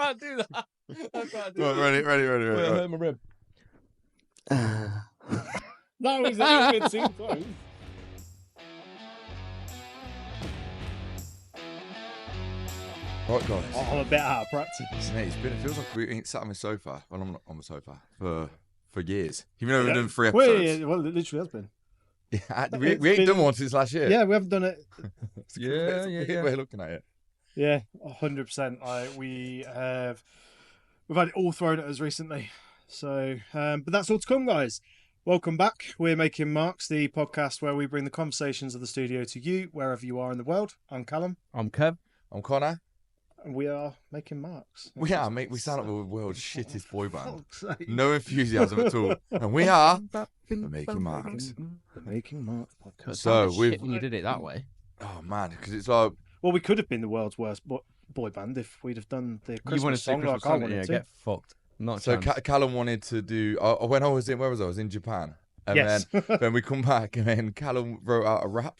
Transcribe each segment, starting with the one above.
can't do that. I can't do Right, that. ready. Wait, I Right. hurt my rib. That was a little bit too close. Right, guys. I'm a bit out of practice. Mate, it feels like we ain't sat on the sofa. Well, I'm not on the sofa for years. Even though we've done 3 episodes. Well, it literally has been. Yeah, we ain't done one since last year. Yeah, we haven't done it. It's a weird way of looking at it. Yeah, 100%. We've had it all thrown at us recently. So, but that's all to come, guys. Welcome back. We're Making Marks, the podcast where we bring the conversations of the studio to you, wherever you are in the world. I'm Callum. I'm Kev. I'm Connor. And we are making marks. We are, mate. We sound like the world's shittest boy band. No enthusiasm at all. And we are Making Marks. Making Marks podcast. So when you did it that way. Oh, man, because it's like... Well, we could have been the world's worst boy band if we'd have done the Christmas You want to say song Christmas like I song? wanted Yeah, to. get fucked. Not So chance. Callum wanted to do... when I was in... Where was I? I was in Japan. And Yes. then we come back and then Callum wrote out a rap.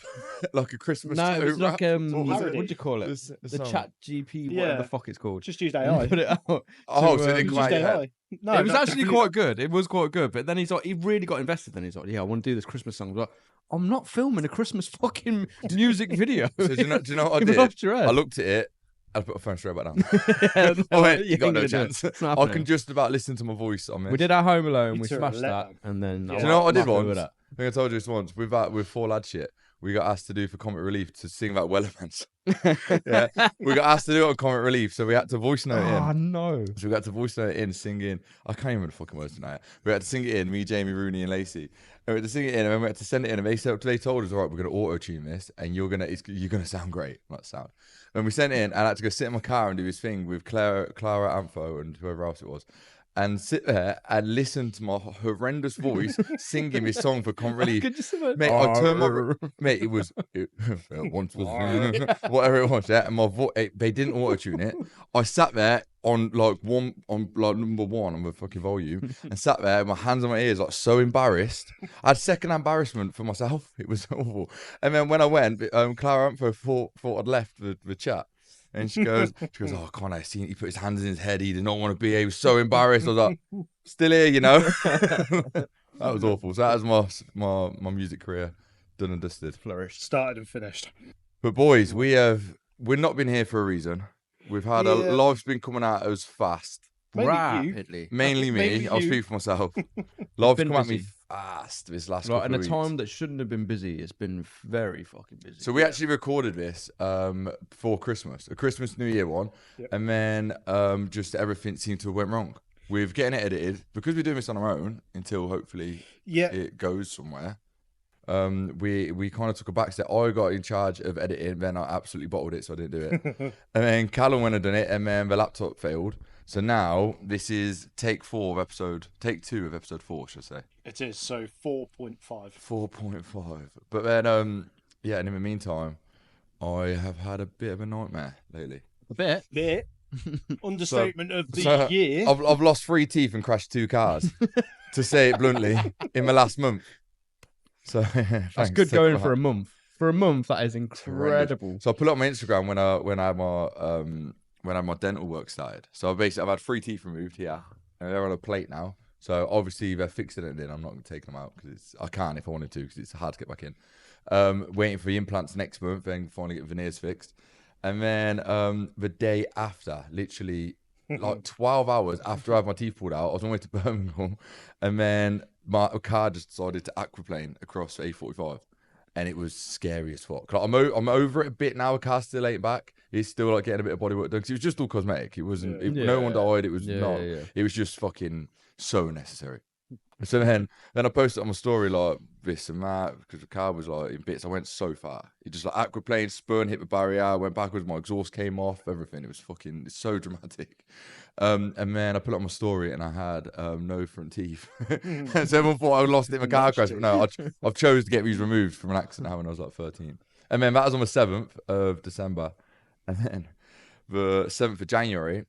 Like a Christmas No, it was rap. like What was what it? do you call it? The The song. Chat GP, Yeah. whatever the fuck it's called. Just used AI. Put it out. Oh, to, so it didn't Just come out used yet. AI. No, it was no, actually quite good. It was quite good. But then he really got invested. Then he's like, yeah, I want to do this Christmas song. I was like, I'm not filming a Christmas fucking music video. So do you know what I You've lost did? your head. I looked at it. I put my phone straight back down. Yeah, I went, you you got ain't no gonna do it. chance. It's not I happening. can just about listen to my voice on this. We did our Home Alone. You We took a smashed let that, and then Yeah. Do you know what I did I'm happy with once? that. I think I told you this once. With 4 Lad shit, we got asked to do for Comic Relief to sing about Wellermans. Yeah, we got asked to do it on Comic Relief, so we had to voice note Oh in. no! So we got to voice note in, singing. I can't even remember the fucking words tonight. We had to sing it in. Me, Jamie, Rooney, and Lacey. And we had to sing it in, and then we had to send it in. And they told us, all right, we're gonna auto tune this, and you're gonna sound great. Not sound. And we sent it in, and I had to go sit in my car and do his thing with Clara Ampho and whoever else it was. And sit there and listen to my horrendous voice singing this song for Comic Relief. Could you say that? Mate, I turned my... Mate, it once was... whatever it was, yeah. And my voice... They didn't auto-tune it. I sat there on number 1 on the fucking volume and sat there with my hands on my ears, like so embarrassed. I had second embarrassment for myself. It was awful. And then when I went, Clara Ampho thought I'd left the chat. And she goes, oh, Connor, I seen he put his hands in his head. He did not want to be. He was so embarrassed. I was like, still here, you know. That was awful. So that was my music career done and dusted. Flourished. Started and finished. But boys, we've not been here for a reason. We've had a life's been coming at us fast. Mainly you. Rapidly. Mainly me. Mainly I'll you. speak for myself. Life's Been come at me busy. fast this last Like, couple in a of weeks. time that shouldn't have been busy, it's been very fucking busy. So we actually recorded this for Christmas, a Christmas New Year one, and then just everything seemed to have went wrong. We're getting it edited because we're doing this on our own until hopefully it goes somewhere. We kind of took a back step. I got in charge of editing, then I absolutely bottled it, so I didn't do it. And then Callum went and done it, and then the laptop failed. So now this is take 2 of episode 4, should I say? It is, so 4.5. 4.5. But then, and in the meantime, I have had a bit of a nightmare lately. a bit. Bit. Understatement of the year. I've lost 3 teeth and crashed 2 cars, to say it bluntly, in the last month. So That's good going for a month. For a month, that is incredible. So I put it on my Instagram when I had my dental work started. So I've had 3 teeth removed here, and they're on a plate now. So obviously they're fixing it in. I'm not going to take them out because I can't if I wanted to because it's hard to get back in. Waiting for the implants next month, then finally get veneers fixed, and then the day after, literally like 12 hours after I had my teeth pulled out, I was on my way to Birmingham, and then my car just decided to aquaplane across A45. And it was scary as fuck. Like, I'm over it a bit now. The car's still ain't back. It's still like getting a bit of bodywork done. Cause it was just all cosmetic. It wasn't. No one died. It was not. Yeah. It was just fucking so necessary. So then I posted on my story like this and that because the car was like in bits. I went so far. It just like aquaplane, spun, hit the barrier, went backwards. My exhaust came off. Everything. It was fucking. It's so dramatic. And then I put it on my story and I had no front teeth. And so everyone thought I lost it in a car crash. But no, I've chose to get these removed from an accident now when I was like 13. And then that was on the 7th of December. And then the 7th of January,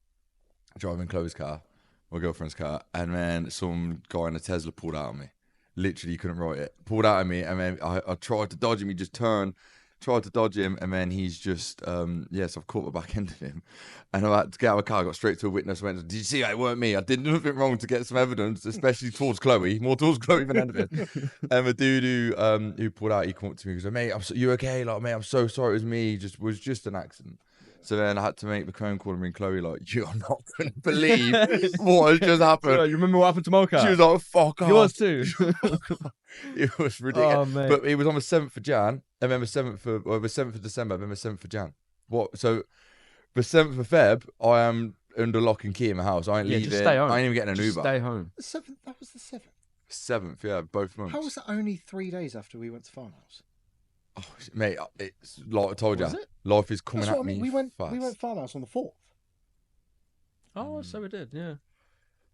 driving Chloe's car, my girlfriend's car, and then some guy in a Tesla pulled out on me. Literally, you couldn't write it. Pulled out on me, and then I tried to dodge him. He just turned, tried to dodge him, and then he's just, yes, I've caught the back end of him. And I had to get out of the car, got straight to a witness, went, did you see that? It weren't me. I did nothing wrong to get some evidence, especially towards Chloe, more towards Chloe than anything. And the dude who pulled out, he came up to me and goes, mate, you okay? Like, mate, I'm so sorry, it was me. It was just an accident. So then I had to make the phone call and ring Chloe like, you're not going to believe what has just happened. You remember what happened to Mocha? She was like, fuck off. Yours too. It was ridiculous. Oh, mate. But it was on the 7th of Jan, and then the 7th of December, then the 7th of Jan. What? So the 7th of Feb, I am under lock and key in my house. I ain't leaving. Just stay home. I ain't even getting an Uber. Stay home. The 7th, that was the 7th. 7th, yeah, both months. How was that only 3 days after we went to Farmhouse? Oh, mate, it's like I told you, Was it? life is coming That's at what I mean. me We went Farmhouse on the 4th. Oh, so we did, yeah.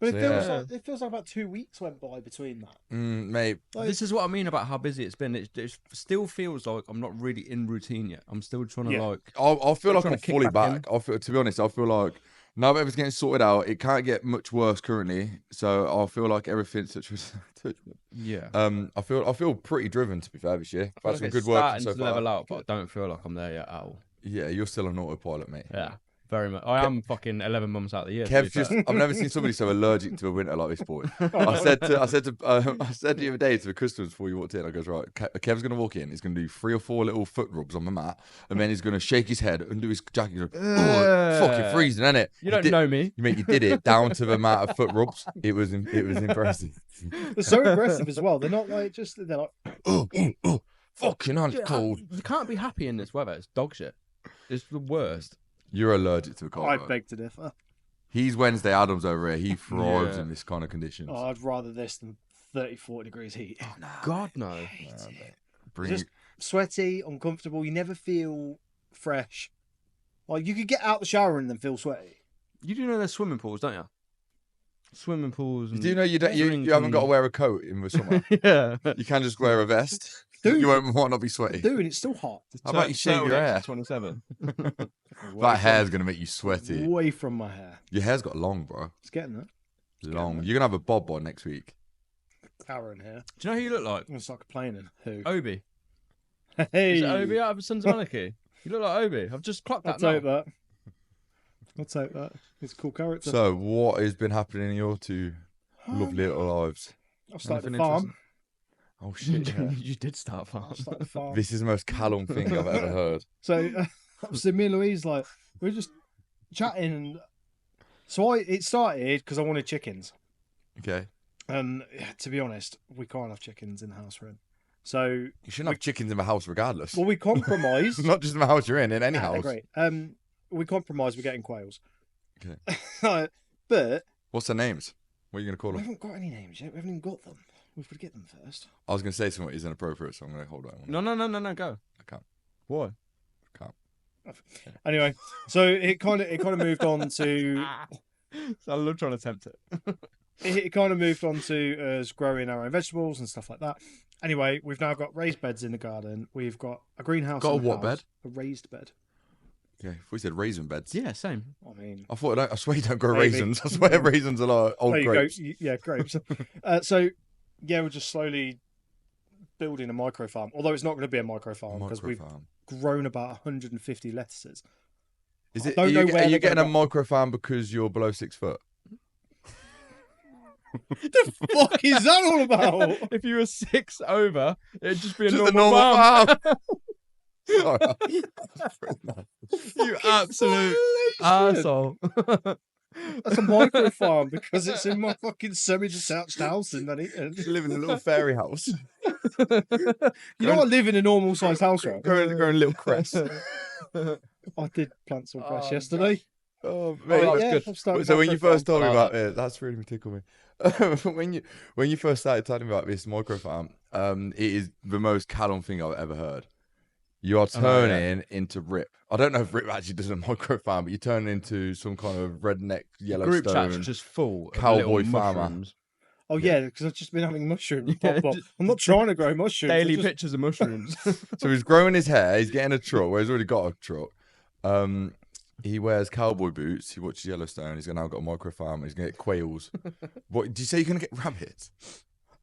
But So, it feels like about 2 weeks went by between that. Mate, This is what I mean about how busy it's been. It still feels like I'm not really in routine yet. I'm still trying to like. I feel like trying I'm to kick fully back back. To be honest, I feel like now that everything's getting sorted out, it can't get much worse currently. So I feel like everything's Yeah. I feel pretty driven, to be fair, this year. I I've had feel some like good it's work starting so to far. level out, but I don't feel like I'm there yet at all. Yeah, you're still on autopilot, mate. Yeah, very much. I am fucking 11 months out of the year. to Kev be fair. just, I've never seen somebody so allergic to a winter like this boy. I said the other day to the customers before you walked in, I goes, right, Kev's going to walk in, he's going to do 3 or 4 little foot rubs on the mat, and then he's going to shake his head and do his jacket. He's like, oh, it's fucking freezing, isn't it? You don't know me. You did it down to the amount of foot rubs. It was impressive. They're so aggressive as well. They're not like they're like, Oh, fucking hell, it's cold. You can't be happy in this weather. It's dog shit. It's the worst. You're allergic to the cold. I bro. beg to differ. He's Wednesday Adams over here. He thrives Yeah. in this kind of conditions. Oh, I'd rather this than 30, 40 degrees heat. God, no. Bring Just sweaty, uncomfortable. You never feel fresh. Like you could get out the shower and then feel sweaty. You do know there's swimming pools, don't you? Swimming pools. And Do you know you haven't got to wear a coat in the summer? Yeah. You can just wear a vest. Dude. You might not be sweaty. Dude, it's still hot. How about you shave your hair? 27. That hair's going to make you sweaty. Away from my hair. Your hair's got long, bro. It's getting there. Long. You're going to have a bob by next week. Karen here. Do you know who you look like? I'm going to start complaining. Who? Obi. Hey. Is it Obi out of Sons of Anarchy? You look like Obi. I've just clocked I'll that now. take that. I'll take that. He's a cool character. So, what has been happening in your two lovely little lives? I've started a Anything farm. Oh, shit. Yeah. You did start far. I've started a farm. This is the most Callum thing I've ever heard. So, so me and Louise, like, we were just chatting. And so it started because I wanted chickens. Okay. And to be honest, we can't have chickens in the house we're in. So, You shouldn't have chickens in the house regardless. well, we compromised. Not just in the house you're in any They're house. great. We compromised. We're getting quails. Okay. But What's their names? What are you going to call we them? haven't got any names yet. We haven't even got them. We've got to get them first. I was going to say something that is inappropriate, so I'm going to hold on. No, go. I can't. Why? I can't. Anyway, so it kind of moved on to I love trying to tempt it. it kind of moved on to us growing our own vegetables and stuff like that. Anyway, we've now got raised beds in the garden. We've got a greenhouse. Got in a the what house, bed? A raised bed. Okay, if we said raisin beds. Yeah, same. I mean, I swear you don't grow Maybe. raisins. I swear raisins are like old there you grapes. go. Yeah, grapes. So, yeah, we're just slowly building a micro farm. Although it's not going to be a micro farm because we've Microfarm. grown about 150 lettuces. Is I it? don't Are know you, where are you they're getting a gonna micro farm because you're below 6 foot? The fuck is that all about? If you were 6 over, it'd just be a Just normal, a normal farm. Sorry. You absolute arsehole. That's a micro farm because it's in my fucking semi-detached house in Nuneaton. You live in a little fairy house. You know, I live in a normal sized house, right? Growing little cress. I did plant some cress Oh, yesterday. Oh, mate, mate. that's good. I've started So when micro you first farm. told me I like about it, that's really tickle me. when you first started talking about this micro farm, it is the most Callum thing I've ever heard. You are turning into Rip. I don't know if Rip actually does a micro farm, but you turn into some kind of redneck Group chat's Yellowstone. just full of cowboy little farmer. mushrooms. Oh yeah, because I've just been having mushrooms Yeah, pop up. just- I'm not trying to grow mushrooms. Daily I just- pictures of mushrooms. So he's growing his hair. He's getting a truck. Well, he's already got a truck. He wears cowboy boots. He watches Yellowstone. He's now got a micro farm. He's gonna get quails. What did you say? You're gonna get rabbits?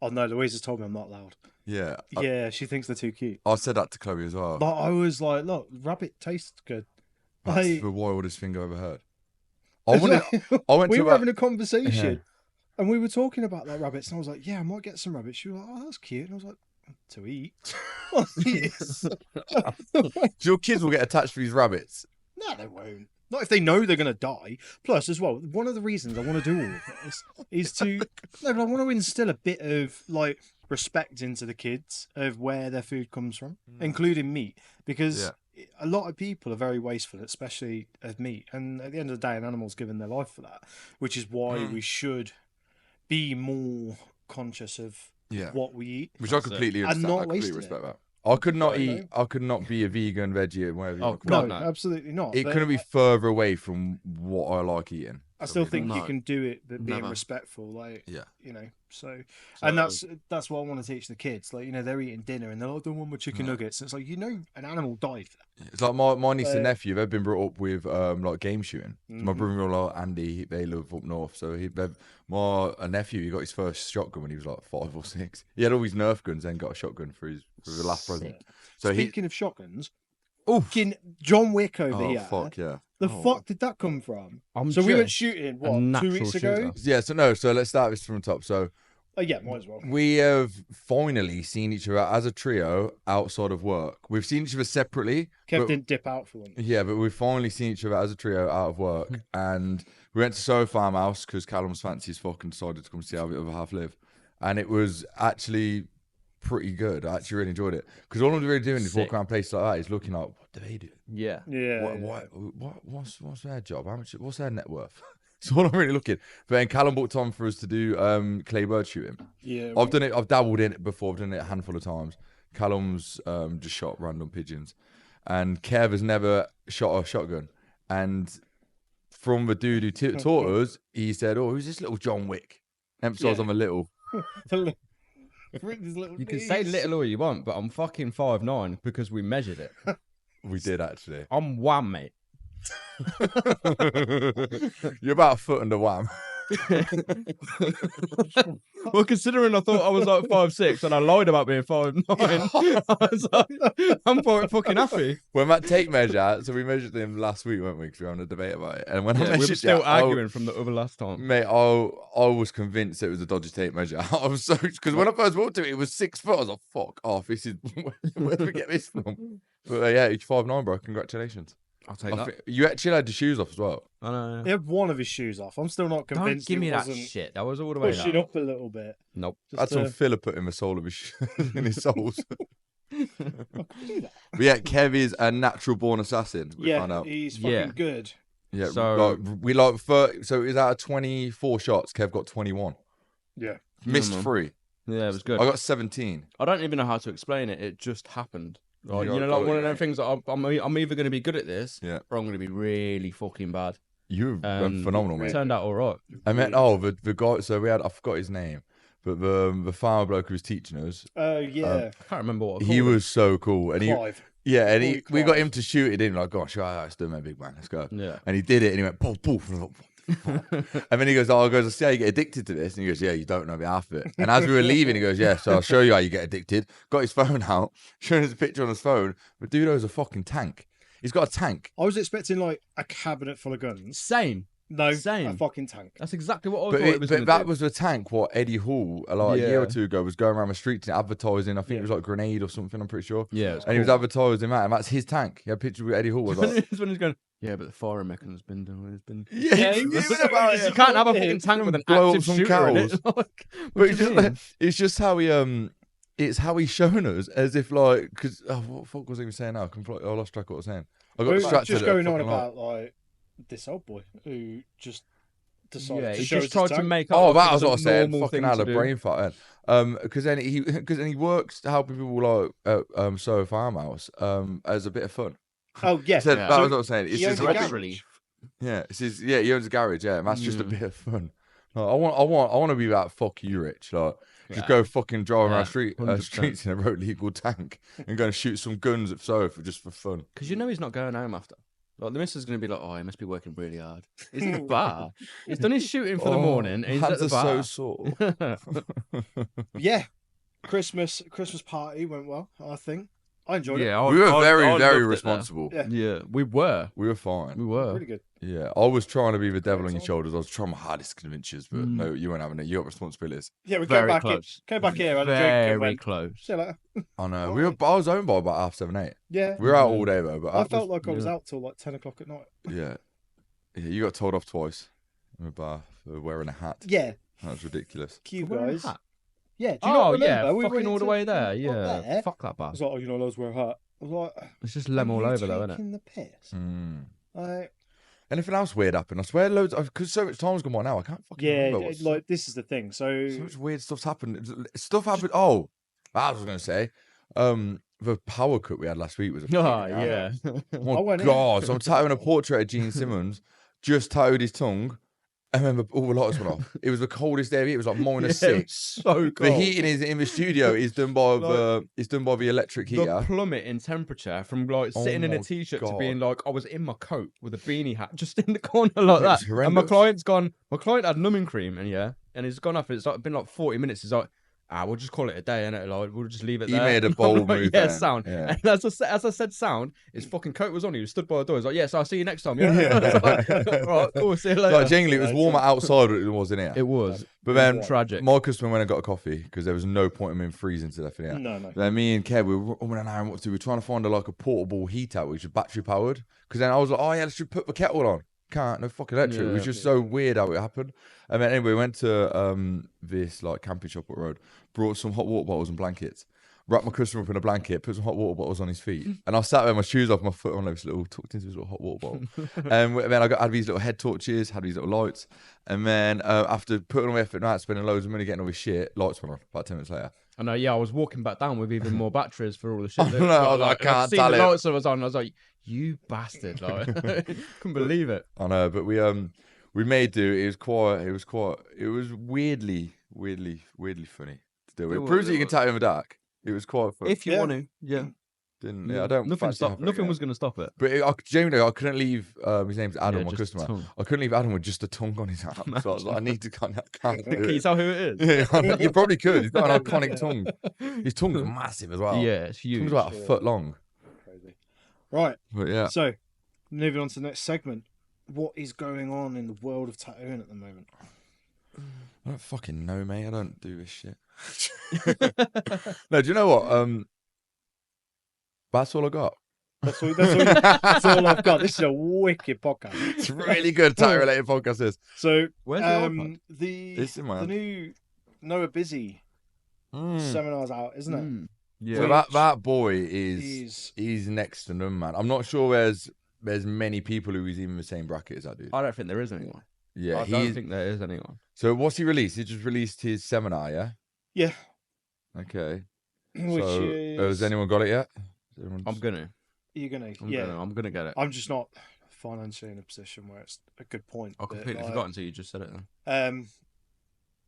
Oh no, Louise has told me I'm not allowed. Yeah. Yeah, she thinks they're too cute. I said that to Chloe as well. But I was like, look, rabbit tastes good. That's Like- the wildest thing I've ever heard. I went we to were about- having a conversation and we were talking about like rabbits, and I was like, yeah, I might get some rabbits. She was like, oh, that's cute. And I was like, to eat? Yes. Your kids will get attached to these rabbits. No, they won't. Not if they know they're going to die. Plus, as well, one of the reasons I want to do all of this is to... No, but I want to instill a bit of, like, respect into the kids of where their food comes from, including meat. Because a lot of people are very wasteful, especially of meat. And at the end of the day, an animal's given their life for that, which is why we should be more conscious of what we eat. Which I completely understand. not I completely wasting respect it. that. I could not Right, eat. I could not be a vegan, veggie, whatever. Oh, You No, God, no. absolutely not. it But couldn't be further away from what I like eating. I still think you No. can do it, but being Never. respectful, like Yeah. you know. So, and that's what I want to teach the kids. Like, you know, they're eating dinner and they're like, "I don't want my chicken nuggets." And it's like, you know, an animal died for that. It's like my niece and nephew. They've been brought up with like game shooting. My brother-in-law Andy, they live up north. So my nephew, he got his first shotgun when he was like 5 or 6. He had all his Nerf guns, then got a shotgun for the last present. So Speaking of shotguns, Oof. fucking John Wick over Oh here. fuck yeah. The fuck did that come from? I'm So we went just shooting a what 2 natural weeks ago? shooter. Yeah. So let's start this from the top. So Oh yeah, might as well. we have finally seen each other as a trio outside of work. We've seen each other separately. Kev but- didn't dip out for one. Yeah, but we've finally seen each other as a trio out of work, and we went to Soho Farmhouse because Callum's fancies fucking decided to come see how the other half live, and it was actually pretty good. I actually really enjoyed it because all I'm really doing is Sick. walking around places like that. Is looking like, what do they do? Yeah. Yeah. What's their job? How much? What's their net worth? That's all I'm really looking. But then Callum booked on for us to do clay bird shooting. Yeah. I've done it. I've dabbled in it before. I've done it a handful of times. Callum's just shot random pigeons, and Kev has never shot a shotgun. And from the dude who taught us, he said, "Oh, who's this little John Wick?" Emphasize on the little. You can say little all you want, but I'm fucking 5'9" because we measured it. We did actually. I'm wham, mate. You're about a foot under wham. Well, considering I thought I was like 5'6" and I lied about being 5'9", I was like, I'm fucking happy. When that tape measure, so we measured him last week, weren't we? Because we were having a debate about it. And when I Yeah, we measured were still it, arguing from the other last time. mate, I was convinced it was a dodgy tape measure. I was so because when I first walked to it, it was 6 foot. I was like, "Fuck off! This is where do we get this from?" But yeah, he's 5'9", bro. Congratulations. I'll take that. You actually had the shoes off as well. I know. He had one of his shoes off. I'm still not Don't convinced. give me it that wasn't shit. That was all the way pushing down. up a little bit. Nope. I had Just, some filler put in the sole of his in his soles. do that. But yeah, Kev is a natural born assassin. We found Yeah, out. he's fucking Yeah. good. Yeah, So- so it was out of 24 shots, Kev got 21. Yeah. Missed man. 3. Yeah, it was good. I got 17. I don't even know how to explain it. It just happened. Like, You you know, got like it, one of yeah. them things that I'm either going to be good at this, Yeah. or I'm going to be really fucking bad. You were phenomenal, It mate. turned out all right. I meant the guy. So we had I forgot his name, but the farmer bloke who was teaching us, Oh yeah. I can't remember what I he called was so cool, and Clive. we got Clive. him to shoot it in. Like, gosh, right, let's do it, big man, let's go. him. Yeah. And he did it, and he went poof poof. And I was like, what the fuck? And then he goes, I see how you get addicted to this. And he goes, yeah, you don't know the half of it. And as we were leaving, he goes, yeah, so I'll show you how you get addicted. Got his phone out, showing us a picture on his phone. But dude owns a fucking tank. He's got a tank. I was expecting like a cabinet full of guns. Same. No, Same. a fucking tank. That's exactly what I But, thought it was going to that do. was the tank what Eddie Hall, like a year or Yeah. two ago, was going around the streets and advertising. I think Yeah. it was like Grenade or something, I'm pretty sure. Yeah, it's And he was cool. advertising that, and that's his tank. He had a picture with Eddie Hall. Was like, It's when he's going, yeah, but the firing mechanism's been doing. It's been. yeah, he he was was so about busy. it. You can't have a fucking tank with an Blow up active some shooter in it. cows. Like, But what it's do you just, mean? it's just how he it's how he's shown us as if like because what the fuck was I even saying now? I lost track of what I was saying. I got We're distracted. just at a going on fucking lot. about like this old boy who just decided Yeah, to he show just us tried his to tank. make. Oh, up that like was it what I said. normal Fucking thing had to a do. brain fart. Because then he works helping people like at Soho Farmhouse as a bit of fun. Oh yeah. He said, Yeah. that So was what I was saying. It's he just owns a hobby. garage. Yeah, he owns a garage. Yeah, and that's just a bit of fun. Like, I want to be that fuck you, Rich. Like, just Yeah. go fucking drive Yeah, around 100%. streets in a road legal tank and go and shoot some guns at Soho just for fun. Because you know he's not going home after. Like the missus is going to be like, oh, he must be working really hard. He's in the bar. He's done his shooting for the morning. And he's hands at the are bar. so sore. Yeah, Christmas party went well. I think I enjoyed it. Yeah, We were I very loved it there. responsible. Yeah. Yeah, we were. We were fine. We were. Really good. Yeah, I was trying to be the devil on your Excellent. shoulders. I was trying my hardest to convince you, but no, you weren't having it. You got responsibilities. Yeah, we Very came back close. in. Came back here, had a drink, and Very went. close. See you later. I know. I was home by about 7:30. 8. Yeah. We were out all day though, but I that felt was- like I was out till like 10 o'clock at night. Yeah, you got told off twice in the bar for wearing a hat. Yeah, That was ridiculous. cute Wearing a guys. hat? Yeah, do you not remember? yeah, We fucking went all the into- way there. up Yeah, there. fuck that I bar. was like, oh, you know, let's wear a hat. I was like, It's just lem all over though, isn't it? taking the piss. Like, Anything else weird happened? I swear loads, because so much time's gone by now. I can't fucking yeah, remember. What's, like this is the thing. So so much weird stuff's happened. Stuff happened. Oh, I was going to say, the power cut we had last week was a Oh, fucking hell. yeah. I Oh went in. God! So I'm tattooing a portrait of Gene Simmons. Just tattooed his tongue, and then all the lights went off. It was the coldest day of the year. It was like -6. Yeah, it was so cold. The heating is in the studio is done by the electric The heater. plummet in temperature from like Oh sitting in a my t-shirt to God. being like I was in my coat with a beanie hat just in the corner like It that. was And my horrendous. client's gone. My client had numbing cream and he's gone off. It's like been like 40 minutes. He's like, we'll just call it a day, innit? Like we'll just leave it He there. made a I'm bold like, move Yeah, then. sound. Yeah. And as I said, sound. His fucking coat was on. He was stood by the door. He's like, so I'll see you next time. Yeah. I was like, all right, cool. See you later. Like genuinely, it was warmer outside than it was in here. It was. But then tragic. my customer went and got a coffee because there was no point in him freezing to death in here. no. Then me and Kev, we were on an hour what to do. We were trying to find a portable heater which is battery powered. Because then I was like, oh yeah, let's just put the kettle on. Can't, no fucking electric. It was Yeah. just so weird how it happened. And then anyway, we went to this like camping shop up the road, brought some hot water bottles and blankets, wrapped my customer up in a blanket, put some hot water bottles on his feet, and I sat there with my shoes off, my foot on this little, tucked into this little hot water bottle. And then I had these little head torches, had these little lights, and then after putting away effort at night, spending loads of money getting all this shit, lights went on about 10 minutes later. I know, yeah, I was walking back down with even more batteries for all the shit. Oh, no, I was like, I and can't seen tell the it. lights that was on. I was like, you bastard! Like, couldn't believe it. I know, but we made do. It was weirdly funny to do. It It proves was- that you it can tattoo in the dark. It was quite fun. If you Yeah. want to, yeah. I don't. Nothing fancy stop. having it Nothing again. was going to stop it. But genuinely, I couldn't leave. His name's Adam, Yeah, my just customer. tongue. I couldn't leave Adam with just a tongue on his arm. So I was like, I need to can't do Can you it. tell who it is? Yeah, you probably could. He's got an iconic tongue. His tongue's massive as well. Yeah, it's huge. Tongue's like a foot long. Crazy. Right. But yeah, So, moving on to the next segment. What is going on in the world of tattooing at the moment? I don't fucking know, mate. I don't do this shit. No, do you know what? That's all I got. That's all I've got. This is a wicked podcast. It's really good tattoo related podcast. This. So, Where's the iPad? It's in my the hand. new Noah Busy seminar's out, isn't it? Mm. Yeah. So that boy He's- he's next to none, man. I'm not sure there's many people who is even in the same bracket as that dude. I don't think there is anyone. Yeah, I don't think there is anyone. So what's he released? He just released his seminar, yeah. Yeah. Okay. Which So is has anyone got it yet? Has everyone I'm just- gonna. you're gonna I'm gonna get it. I'm just not financially in a position where it's a good point. I but, completely like, forgot until you just said it. Then.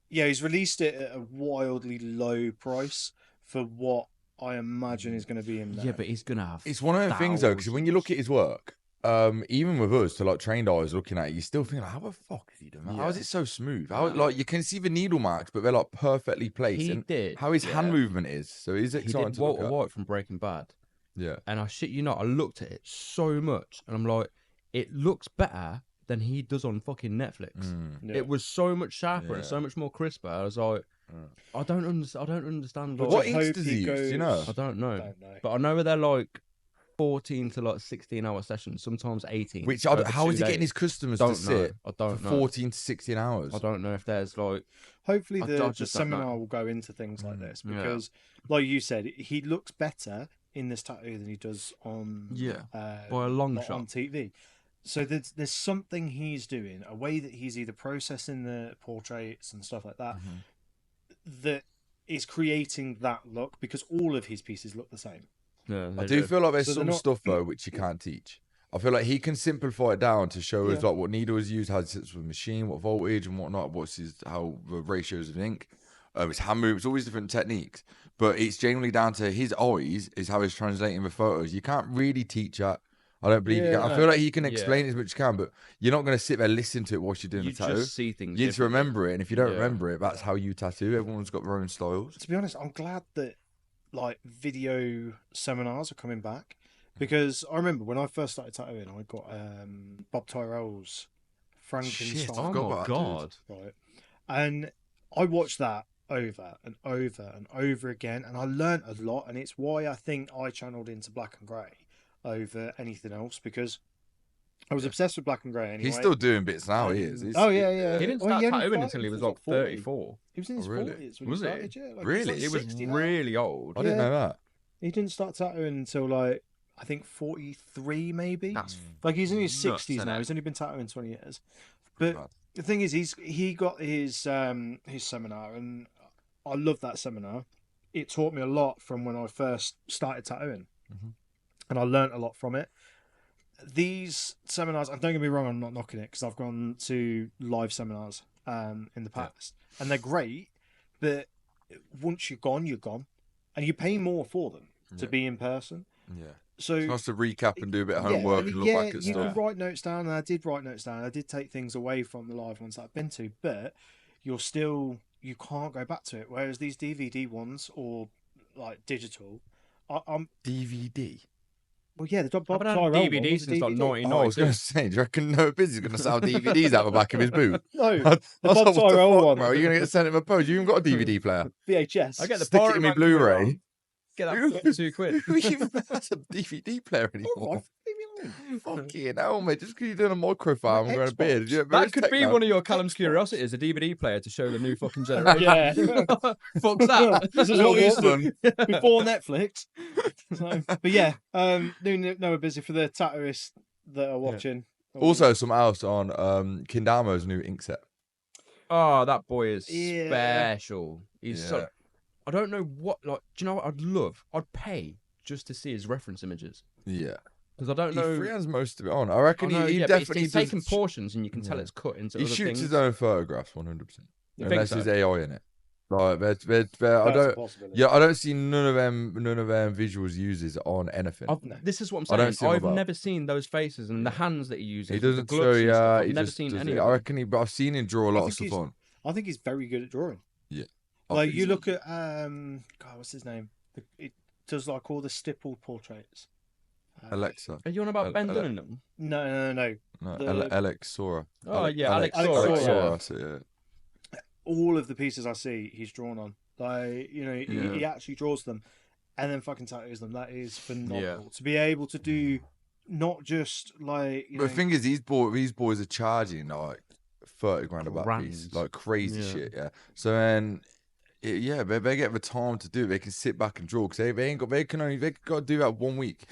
Yeah, he's released it at a wildly low price for what I imagine is going to be in there. Yeah, but he's gonna have. It's one of the things though, because when you look at his work, even with us, to like trained eyes looking at it, you still think, like, how the fuck is he doing that? How is Yeah. it so smooth? How like you can see the needle marks, but they're like perfectly placed. He and did. how his yeah. hand movement is. So he's He exciting did to look Walter at. White from Breaking Bad, Yeah. and I shit you not, I looked at it so much, and I'm like, it looks better than he does on fucking Netflix. Mm. Yeah. It was so much sharper and Yeah. so much more crisper. I was like, I don't understand. But Like, What I hope inks does he he use? Do you know? I don't know. Don't know. But I know they're like 14 to like 16-hour sessions, sometimes 18. Which over how 2 is he getting days. his customers Don't to know. sit I don't for know. 14 to 16 hours? I don't know if there's like Hopefully, I the just don't know. seminar will go into things like this yeah. because, like you said, he looks better in this tattoo than he does on by a long not shot. on TV. So there's something he's doing, a way that he's either processing the portraits and stuff like that, that is creating that look because all of his pieces look the same. Yeah, I do feel like there's So they're some not- stuff though which you can't teach. I feel like he can simplify it down to show us Yeah. like what needle is used, how it sits with the machine, what voltage and whatnot, how the ratios of ink, his hand moves, all these different techniques. But it's generally down to his eyes is how he's translating the photos. You can't really teach that. I don't believe you Yeah, can. I no. feel like he can explain it as much as you can, but you're not going to sit there listen to it whilst you're doing You the tattoo. just see things. You need to differently. remember it, and if you don't Yeah. remember it, that's how you tattoo. Everyone's got their own styles. To be honest, I'm glad that like video seminars are coming back, because I remember when I first started tattooing, I got Bob Tyrell's Frankenstein. Shit, I Oh forgot my about that, god! Right, and I watched that over and over and over again, and I learnt a lot, and it's why I think I channeled into black and grey over anything else, because I was obsessed with black and grey anyway. He's still doing bits now. He is. Oh yeah. He didn't Well, start only tattooing started until he was when like 40. 34. He was in his Oh, really? 40s when Was he he? started, yeah. Like, Really? He's He like was 60 now. really old. I didn't know that. He didn't start tattooing until like I think 43 maybe. That's Like he's in his nuts, 60s now. innit? He's only been tattooing 20 years. But Right. the thing is, he got his seminar, and I love that seminar. It taught me a lot from when I first started tattooing, and I learnt a lot from it. These seminars, and don't get me wrong, I'm not knocking it, because I've gone to live seminars in the past, and they're great. But once you're gone, and you pay more for them to be in person. Yeah. So It's nice to recap and do a bit of homework and look back at you stuff. can write notes down, and I did write notes down. I did take things away from the live ones that I've been to, but you can't go back to it. Whereas these DVD ones or like digital, I'm DVD. well, yeah, the Bob I've had Tyrell one DVD was a since like DVD. 99. Oh, I was going to say, do you reckon Noah Busy's going to sell DVDs out the back of his boot? No, The Bob Tyrell one. Bro, you're going to get sent him a post. You even got a DVD player. VHS. I get the Stick it pirate in me man coming Blu-ray. around. Get that for £2. Who even has a DVD player All anymore? right, leave me alone. Fucking hell, mate. Just because you're doing a microfilm and wearing a Xbox. beard. You That could be one of your Callum's Xbox. Curiosities, a DVD player to show the new fucking generation. Yeah. Fuck's that. This is What what we is used to before Netflix. So, but yeah, Noah Busy for the tattooists that are watching. Also, something else on Kindamo's new ink set. Oh, that boy is Yeah. special. He's Yeah. so. I don't know what. Like, do you know what I'd love? I'd pay just to see his reference images, Yeah. because I don't He know. freehands most of it on. I reckon I know, he yeah, but definitely he's taking does- portions, and you can tell Yeah. it's cut into He other shoots things. his own photographs 100%. You think Unless so? there's AI in it. Like, I That's a don't. possibility. Yeah, I don't see none of them visuals uses on anything. This is what I'm I saying. don't see him I've about. never seen those faces and the hands that he uses. He with the doesn't show. gloves and stuff. Yeah, I've he never just seen does any it. of I them. reckon but I've seen him draw a lot of think stuff on. I think he's very good at drawing. Yeah. Like you look at God, what's his name? It does like all the stippled portraits. Alexa. Are you on about Ben Dunham? No. No, The- Alex Sora. Oh, yeah, Alex Sora, Sora, yeah. that's it, yeah. All of the pieces I see, he's drawn on. Like he actually draws them, and then fucking tattoos them. That is phenomenal. To be able to do, not just like. But the thing is, these boys are charging like 30 grand a back Grand. piece, like crazy Yeah. shit. Yeah. So then, they get the time to do it. They can sit back and draw because they got to do that 1 week.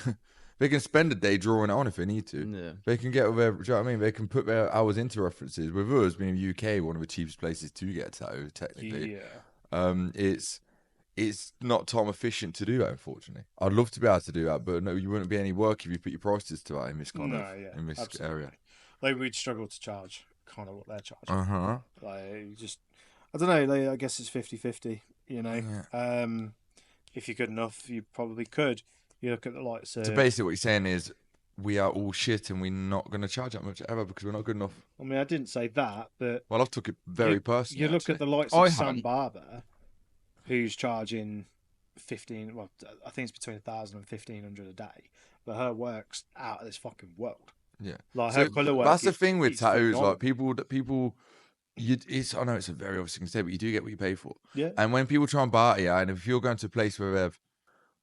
They can spend a day drawing it on if they need to. Yeah. They can get their, do you know what I mean? They can put their hours into references. With us being UK, one of the cheapest places to get a tattoo, technically. Yeah. It's not time efficient to do that, unfortunately. I'd love to be able to do that, but no, you wouldn't be any work if you put your prices to that in this kind in this absolutely. area. Like we'd struggle to charge kind of what they're charging. Uh-huh. Like just, I don't know. Like, I guess it's 50-50. You know, if you're good enough, you probably could. You look at the likes. So basically, what you're saying is, we are all shit, and we're not going to charge that much ever because we're not good enough. I mean, I didn't say that, but Well, I've took it very personally. you look at the likes I of Sam haven't. Barber, who's charging 15. Well, I think it's between 1,000 and 1,500 a day, but her work's out of this fucking world. Yeah, Like so her colour work. that's the is- thing with is tattoos. phenomenal. Like people. I know it's a very obvious thing to say, but you do get what you pay for. Yeah. And when people try and barter you, and if you're going to a place where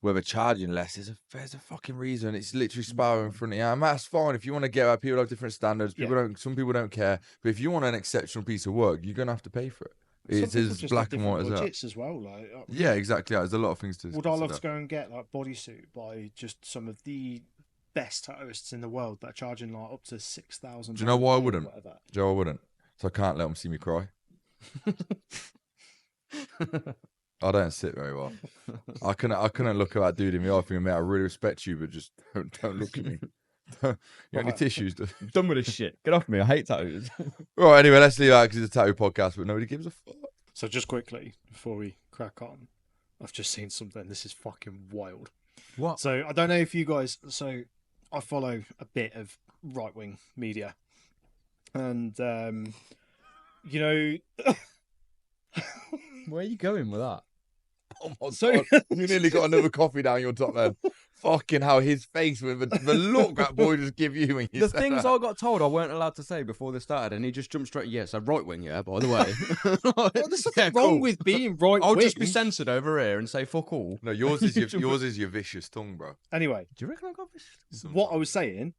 they're charging less, there's a fucking reason. It's literally sparring in front of you. And that's fine if you want to get out. People have different standards. Some people don't care. But if you want an exceptional piece of work, you're gonna have to pay for it. Some It's people as just black have and white as different that. budgets as well. Like, Yeah, exactly. There's a lot of things to. would I love consider. to go and get like bodysuit by just some of the best tattooists in the world that are charging like up to 6,000? Do you know why I wouldn't? Whatever. Joe, I wouldn't. So I can't let them see me cry. I don't sit very well. I couldn't look at that dude in the eye thinking, mate, I really respect you, but just don't look at me. You got any tissues? Done with this shit. Get off me. I hate tattoos. Right, anyway, let's leave that because it's a tattoo podcast, but nobody gives a fuck. So just quickly before we crack on, I've just seen something. This is fucking wild. What? So I don't know if you guys. So I follow a bit of right wing media, and you know, Where are you going with that? Oh my So- God. You nearly got another coffee down your top, man. Fucking hell, his face with the look that boy just give you when you The said things that. I got told I weren't allowed to say before this started, and he just jumped straight. Yeah, so right wing, yeah. By the way, well, there's nothing wrong with being right I'll wing. just be censored over here and say fuck all. No, yours is your vicious tongue, bro. Anyway, Do you reckon I got this? what I was saying,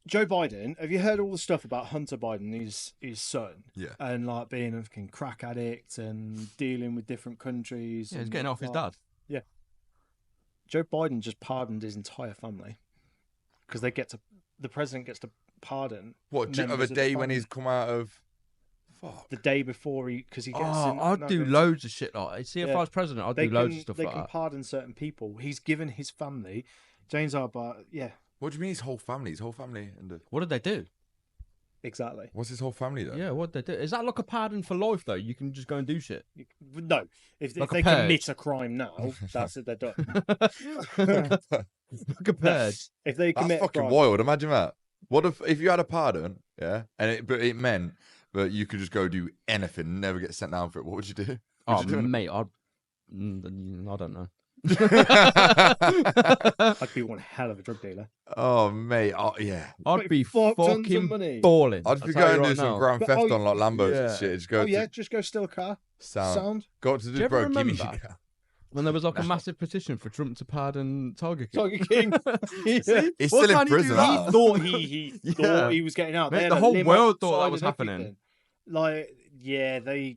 Joe Biden. Have you heard all the stuff about Hunter Biden, his son? Yeah. And like being a fucking crack addict and dealing with different countries. Yeah, he's and, getting off his like, dad. Joe Biden just pardoned his entire family because the president gets to pardon. What, members of a of the day when family. he's come out of... Fuck. The day before because he gets. Oh, I'd do loads of shit like that. See, if Yeah. I was president, I'd do loads of stuff They like can that. pardon certain people. He's given his family, James Arbart. Yeah, What do you mean his whole family? His whole family? What did they do? exactly. What's his whole family, though? Yeah, what did they do? Is that like a pardon for life, though? You can just go and do shit. No, if Like a they purge. commit a crime now, that's it. They're done. Like a purge. If they That's commit a fucking crime, wild. Imagine that. What if you had a pardon, yeah, but it meant that you could just go do anything, never get sent down for it? What would you do? Oh, Would you do it? mate, I don't know. I'd be one hell of a drug dealer. Oh, mate. Oh, yeah. I'd be Fuck tons of fucking money. balling. I'd just I'll go tell and you do right some now. grand But, theft oh, on like Lambos yeah. and shit. Just go Oh to yeah, just go steal a car. sound. Go up to Do the you ever bro, give me remember? your car. When there was like a massive petition for Trump to pardon Tiger King. Tiger King. Yeah. He's Why still in can't you do prison. that? He thought he Yeah. thought he was getting out. Mate, They had the a whole limb world thought that outside was and happening. everything. Like, yeah, they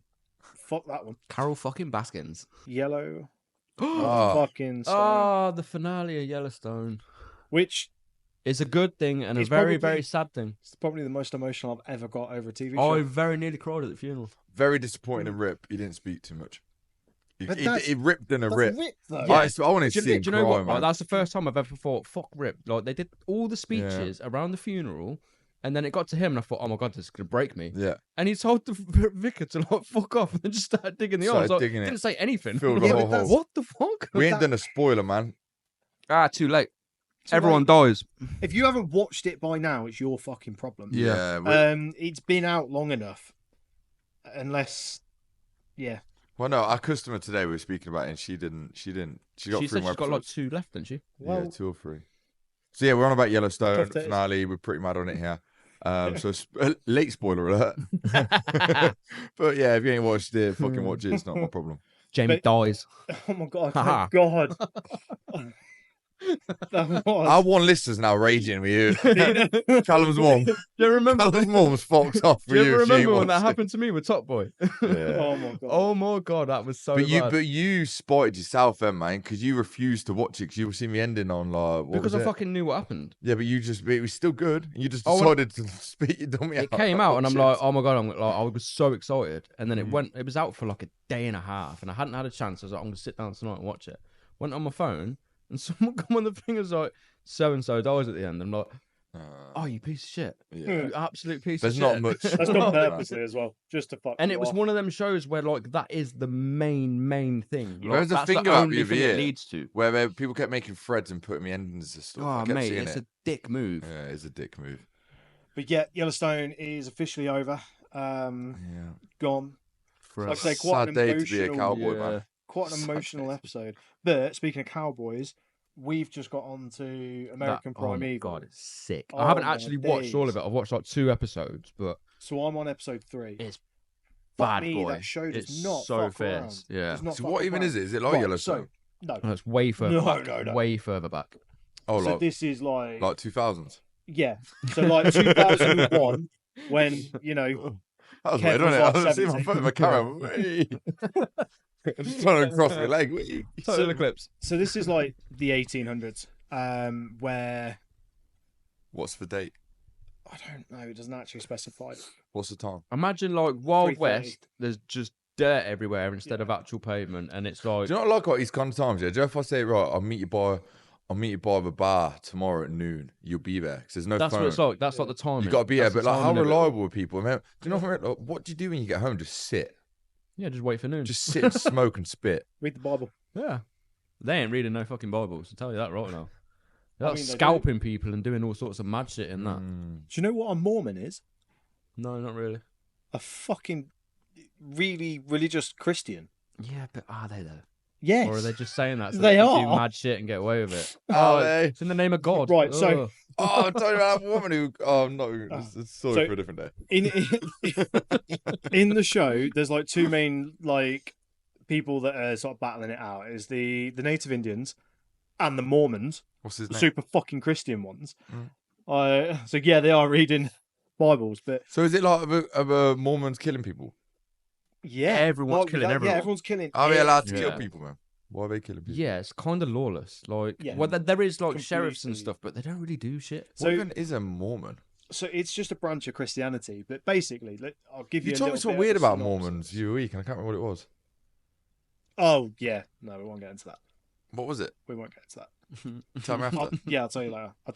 fuck that one. Carol fucking Baskins. Yellow Oh. fucking stone. Ah, the finale of Yellowstone. Which It's a good thing and a It's very, probably- very sad thing. is probably the most emotional I've ever got over a TV I show. very nearly cried at the funeral. Very disappointing in Rip. He didn't speak too much. But that's- He ripped in a That's rip. Rip, though. I want to Do see him you know cry, what? Right, man. that's the first time I've ever thought, fuck Rip. Like, they did all the speeches around the funeral, and then it got to him, and I thought, oh my God, this is going to break me. Yeah. And he told the vicar to, like, fuck off, and then just started digging the Started arms. Like, digging it. didn't say anything. Filled I the was whole like, hole. what the fuck? We ain't done a spoiler, man. Ah, too late. So, Everyone like, dies. if you haven't watched it by now, it's your fucking problem. Yeah. It's been out long enough. Unless, yeah. Well, no, our customer today we were speaking about it, and she didn't. She got She three said more she's got like episodes. 2 left, didn't she? Well, Yeah, 2 or 3. So yeah, we're on about Yellowstone Tough days. finale. We're pretty mad on it here. So late spoiler alert. But yeah, if you ain't watched it, fucking watch it. It's not my problem. Jamie But- dies. oh my God, Haha. thank God. That was. Our one listener's now raging with you. Callum's mum. Do you remember? Callum's mum's fucked off Do with you you. ever if she ain't remember when that watched it. happened to me with Top Boy? Yeah. Oh my God. Oh my God, that was so bad. But you spotted yourself then, man, because you refused to watch it because you were seeing the ending on like what because was I it? fucking knew what happened. Yeah, but it was still good. And you just Oh, decided to spit your dummy out. It came out, and I'm Shit. like, oh my God, I was so excited. And then Mm. it was out for like a day and a half, and I hadn't had a chance. I was like, I'm going to sit down tonight and watch it. Went on my phone, and someone come on the thing and was like, so and so dies at the end. I'm like, oh, you piece of shit. yeah. You absolute piece There's of not shit. much. That's done purposely as well, just to fuck. And you it was off. one of them shows where like that is the main thing. There was a that's thing the about only thing BVA it leads to. Where people kept making threads and putting me endings and stuff. I Oh kept mate, seeing it's it. a dick move. Yeah, it's a dick move. But yeah, Yellowstone is officially over. Yeah. Gone. For Like us. I say, quite Sad an day to be a emotional, cowboy, Yeah. man. quite an Sad emotional day. episode. But speaking of cowboys, we've just got on to American That- oh my Primeval. God, it's sick. Oh I haven't my actually watched all days. of it. I've watched like 2 episodes, but So I'm on episode 3. it's Fuck bad, me, boy. that show does It's not so fuck fierce. around. Yeah. Does not So fuck what even around. is it? Is it like Right, Yellowstone? No. No, it's way further. No, no, no. Way further back. Oh, So like, this is like 2000s. yeah. So like 2001 when, you know, That was Kev weird, was wasn't it? I like was seeing my 17. foot in my camera. Whee! I'm just trying to cross my leg. Whee! So the clips. so this is like the 1800s where What's the date? I don't know, it doesn't actually specify. What's the time? Imagine like Wild 3:30. West. There's just dirt everywhere instead of actual pavement, and it's like Do you not like what these kind of times? Yeah. Do you know if I say right, I'll meet you by the bar tomorrow at noon. You'll be there because there's no that's phone. what it's like. That's like the time. You got to be there, but like, how reliable are people? Man, do you know what do you do when you get home? Just sit, Yeah, just wait for noon. just sit, and smoke and spit. Read the Bible. yeah. They ain't reading no fucking Bibles. I'll tell you that right now. They're I mean, they scalping people and doing all sorts of mad shit in that. Do you know what a Mormon is? No, not really. A fucking really religious Christian. Yeah, but are they though? Yes. Or are they just saying that so They they can are. do mad shit and get away with it? Are Oh, they? it's in the name of God. Right, so- Ugh. Oh, I'm talking about a woman who. Oh, no. It's a story So- for a different day. In the show, there's like two main like people that are sort of battling it out. Is the Native Indians and the Mormons, What's his the name? super fucking Christian ones. Mm. So yeah, they are reading Bibles, but So is it like of a Mormons killing people? yeah, Everyone's killing everyone. Yeah, everyone's killing. Are they allowed to Yeah. kill people, man? Why are they killing people? Yeah, it's kind of lawless. Like, Yeah. well, there is like sheriffs and Completely. stuff, but they don't really do shit. What So- even is a Mormon? So it's just a branch of Christianity, but basically, I'll give you. You a told me little something bit weird of a about synopsis. Mormons the other week, and I can't remember what it was. Oh yeah, no, we won't get into that. What was it? We won't get into that. Tell me after. Yeah, I'll tell you later. I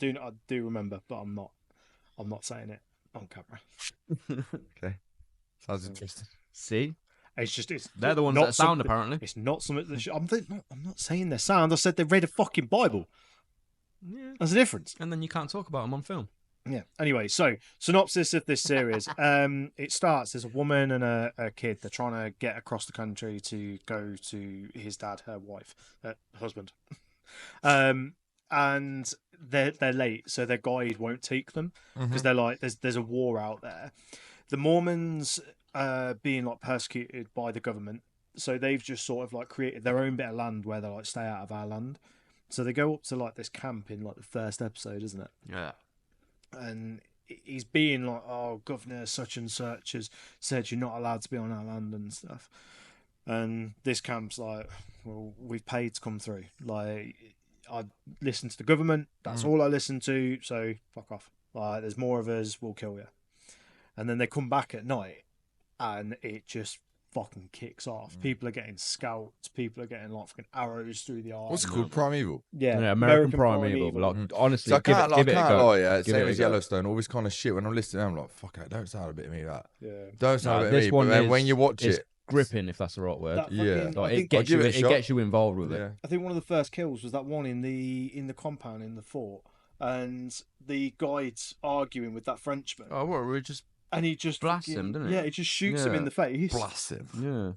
do remember, but I'm not saying it on camera. Okay. Sounds interesting. See, It's they're the ones not that sound something- apparently. It's not something that I'm not saying they sound. I said they read a fucking Bible. Yeah. There's a difference. And then you can't talk about them on film. Yeah. Anyway, so synopsis of this series. It starts. There's a woman and a kid. They're trying to get across the country to go to his dad, her wife, husband. And they're late, so their guide won't take them because they're like, there's a war out there. The Mormons being like persecuted by the government, so they've just sort of like created their own bit of land where they're like, stay out of our land. So they go up to like this camp in like the first episode, isn't it? Yeah. And he's being like, oh, Governor such and such has said you're not allowed to be on our land and stuff. And this camp's like, well, we've paid to come through. Like, I listen to the government. That's all I listen to. So fuck off. Like, there's more of us. We'll kill you. And then they come back at night, and it just fucking kicks off. People are getting scalped. People are getting like fucking arrows through the arm. What's it called? Primeval. Yeah, Yeah, American Primeval. Like, honestly, So I give can't, it a go. lie, yeah. Give Same it a as go. Yellowstone, all this kind of shit. When I'm listening, I'm like, fuck it, don't sound a bit of me that. Yeah. Don't sound No, a bit of this me. one But then is- when you watch it's it, gripping, if that's the right word. That Yeah. fucking- Like, I it think- gets I'll you. give it a It shot. gets you involved with yeah. it. I think one of the first kills was that one in the compound in the fort, and the guide's arguing with that Frenchman, Oh, what? We just and he just blasts fucking- him, doesn't he? Yeah, he just shoots him Yeah. in the face. blast him. yeah.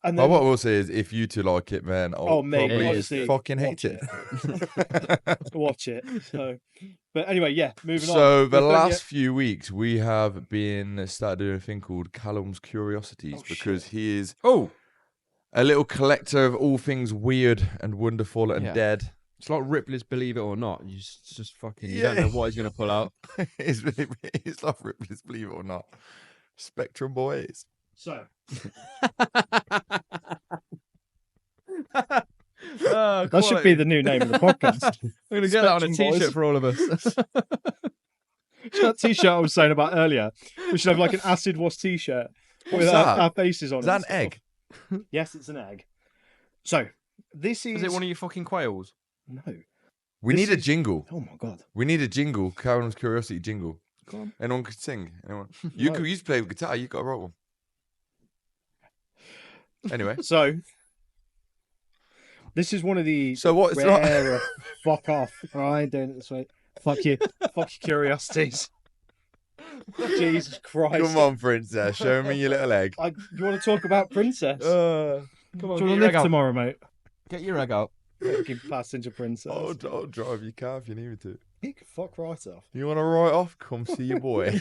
And But then, what I will say is, if you two like it, man, I'll oh mate, probably honestly, fucking watch hate it. watch it. So, but anyway, yeah, moving on. So the We've done last few weeks, we have been started doing a thing called Callum's Curiosities Oh, because shit. he is Oh, a little collector of all things weird and wonderful and Yeah. dead. it's like Ripley's Believe It or Not. You just fucking you Yeah. don't know what he's gonna pull out. it's like Ripley's, believe it or not. Spectrum Boys. So, that should be the new name of the podcast. We're gonna get that on a Spectrum Boys. T-shirt for all of us. That t-shirt I was saying about earlier. We should have like an acid wash t-shirt with that? our faces on Is it. that and an stuff. egg? Yes, it's an egg. So, this is... Is it one of your fucking quails? No. We This need a is- jingle. Oh my god. We need a jingle. Callum's Curiosity jingle. Go on. Anyone could sing. Anyone? You No. could use play guitar. You got to write one. Anyway, So, this is one of the so what? It's not. rarer... Fuck off. I ain't doing it this way. Fuck you. Fuck your curiosities. Jesus Christ. Come on, princess. Show me your little egg. You want to talk about Princess? Come on, Do you want get to your live egg out. tomorrow, mate? Get your egg out. Fucking passenger Princess. I'll drive your car if you need me to. You can fuck right off. You want to write off? Come see your boy.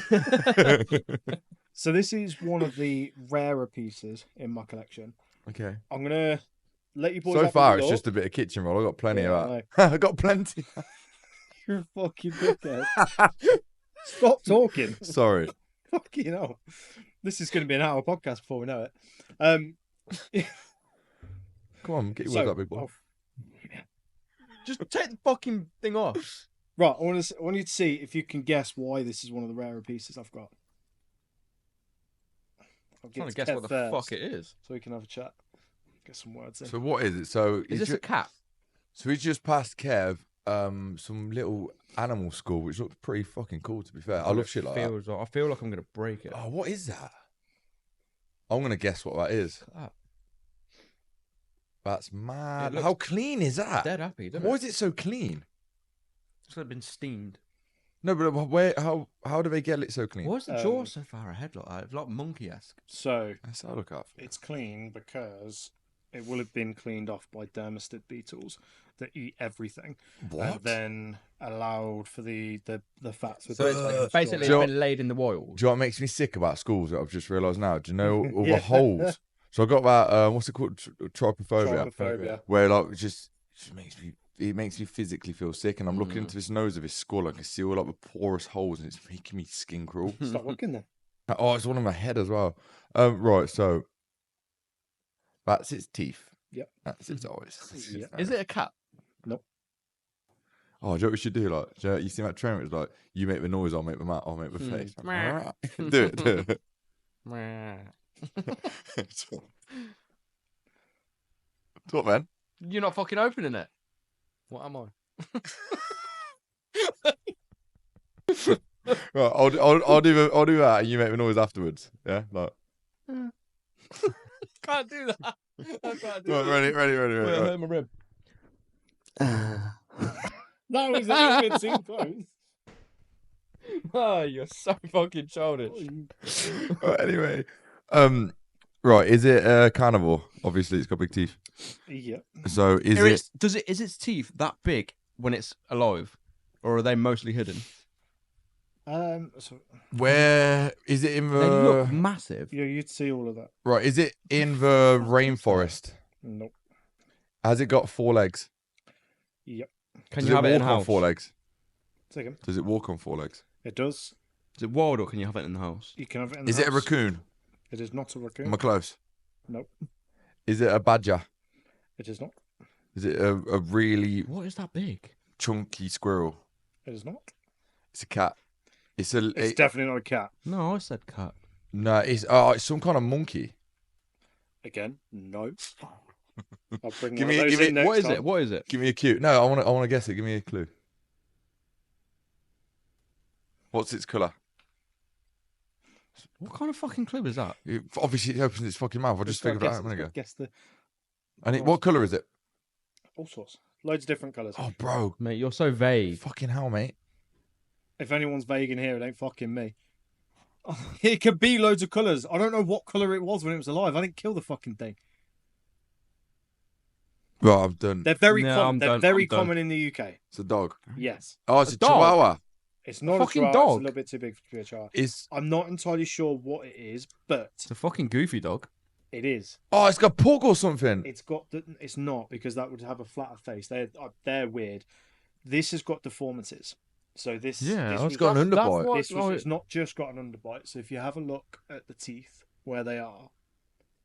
So this is one of the rarer pieces in my collection. Okay. I'm gonna let you boys. So have a far, it's look. just a bit of kitchen roll. I've got plenty Yeah, of that. I've got plenty. You're a fucking dickhead. Stop talking. Sorry. Fucking hell. This is going to be an hour podcast before we know it. Come on, get your So- words up, big boy. oh, Just take the fucking thing off. right, I want you to see if you can guess why this is one of the rarer pieces I've got. I'll I'm trying to get guess Kev what the first, fuck it is. so we can have a chat. Get some words in. So what is it? So Is this a cat? So we just passed Kev some little animal school, which looked pretty fucking cool. To be fair, I love shit like that. I feel like I'm gonna break it. Oh, what is that? I'm gonna guess what that is. That. That's mad. It looks How clean is that? Dead happy, doesn't Why it? is it so clean? It's been steamed. No, but where? How do they get it so clean? Why is the jaw so far ahead? Like monkey-esque. So That's how I look at. it's clean because it will have been cleaned off by dermestid beetles that eat everything, What? and then allowed for the fats. With So it's the basically Do you it's know- been laid in the wild. Do you know what makes me sick about schools that I've just realised now? Do you know all Yeah. the holes? So I got that. What's it called? Trypophobia. Trypophobia. Where like just makes me physically feel sick, and I'm looking into this nose of his skull. I can see all like the porous holes, and it's making me skin crawl. Stop looking there. Oh, it's one on my head as well. Right, so that's its teeth. Yep. That's its eyes. Yep. Is it a cat? Nope. Oh, do you know what we should do? Like, you see that trailer? It's like, you make the noise, I'll make the mouth, I'll make the face. do it. What, man? You're not fucking opening it. What am I? Right, I'll do that, and you make the noise afterwards. Yeah, like. Can't do that. I can't do Right, that. ready. Wait, I Right. hurt my rib. That was a little bit too close. Oh, you're so fucking childish. Right, anyway, right, is it a carnivore? Obviously, it's got big teeth. Yep. So is Is its teeth that big when it's alive, or are they mostly hidden? So where is it in They look the massive. yeah, you'd see all of that. right? Is it in the rainforest? Nope. Has it got 4 legs? Yep. Can Does you it have it walk in on house? 4 legs? Second. Does it walk on 4 legs? It does. Is it wild or can you have it in the house? You can have it in the Is it a house. raccoon? It is not a raccoon. Am I close? Nope. Is it a badger? It is not. Is it a really What is that big? chunky squirrel? It is not. It's a cat. It's definitely not a cat. No, I said cat. No, it's some kind of monkey. Again, no. I'll bring Give one me- of those give me- in next What is time. it? What is it? Give me a cue. No, I want to guess it. Give me a clue. What's its colour? What kind of fucking clue is that? Obviously, it opens its fucking mouth. I just figured it out a minute ago. Guess the And what colour is it? all sorts, loads of different colours. Oh, bro. Mate, you're so vague. Fucking hell, mate. If anyone's vague in here, it ain't fucking me. It could be loads of colours. I don't know what colour it was when it was alive. I didn't kill the fucking thing. Right, I'm done. They're very No, common. I'm They're done. very I'm done. common in the UK. It's a dog. Yes, Oh, it's A a dog? chihuahua. it's not Fucking a chihuahua. It's a dog. little bit too big to be a chihuahua. It's I'm not entirely sure what it is, but It's a fucking goofy dog. it is. oh, it's got pug or something. It's got. It's not because that would have a flatter face. They're weird. This has got deformities. So this. Yeah, this it's got an that's underbite. what- This was, Oh, it's not just got an underbite. So if you have a look at the teeth where they are,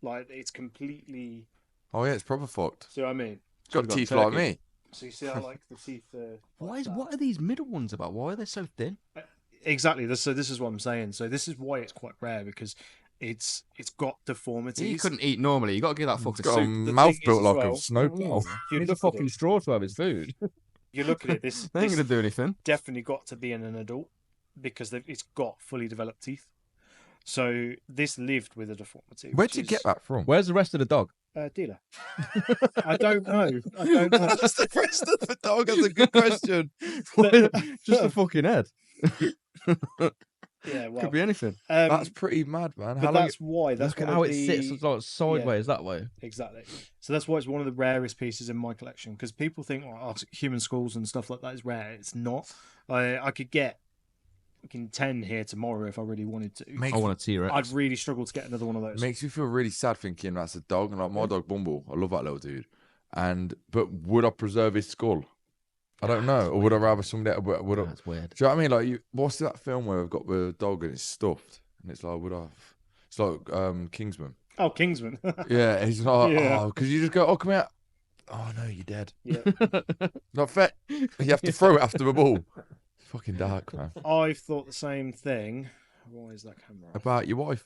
like it's completely. Oh yeah, it's proper fucked. See what I mean? It's got Should've got teeth like turkey. me. So you see how like the teeth are. What are these middle ones about? Why are they so thin? Exactly. So this is what I'm saying. So this is why it's quite rare because it's got deformities. He couldn't eat normally. You got to give that fucker It's got a soup. The mouth thing built is like as a well- snowplow. You Need look a at fucking it. straw to have his food. You look at it. This, They ain't this gonna do anything. definitely got to be in an adult because it's got fully developed teeth. So this lived with a deformity. Where'd which you get is, that from? Where's the rest of the dog? Dealer. I don't know. I don't know. Just the rest of the dog. That's a good question. Just the fucking head. Yeah, well, Could be anything. That's pretty mad, man. but that's why. That's Look at one how of it the- sits like sideways that way. Exactly. So that's why it's one of the rarest pieces in my collection because people think human skulls and stuff like that is rare. It's not. I could get fucking 10 here tomorrow if I really wanted to. Makes, I want a T-Rex. I'd really struggle to get another one of those. makes me feel really sad thinking that's a dog. And like my dog Bumble, I love that little dude. But would I preserve his skull? I don't know. Or would I rather somebody? Would I? That's weird. Do you know what I mean? Like, what's that film where I've got the dog and it's stuffed, and it's like, would I? It's like Kingsman. Oh, Kingsman. Yeah, and he's like, Yeah. oh, because you just go, oh, come here. Oh no, you're dead. Yeah. Not fair. You have to throw it after the ball. It's fucking dark, man. I've thought the same thing. Why is that camera off? About your wife.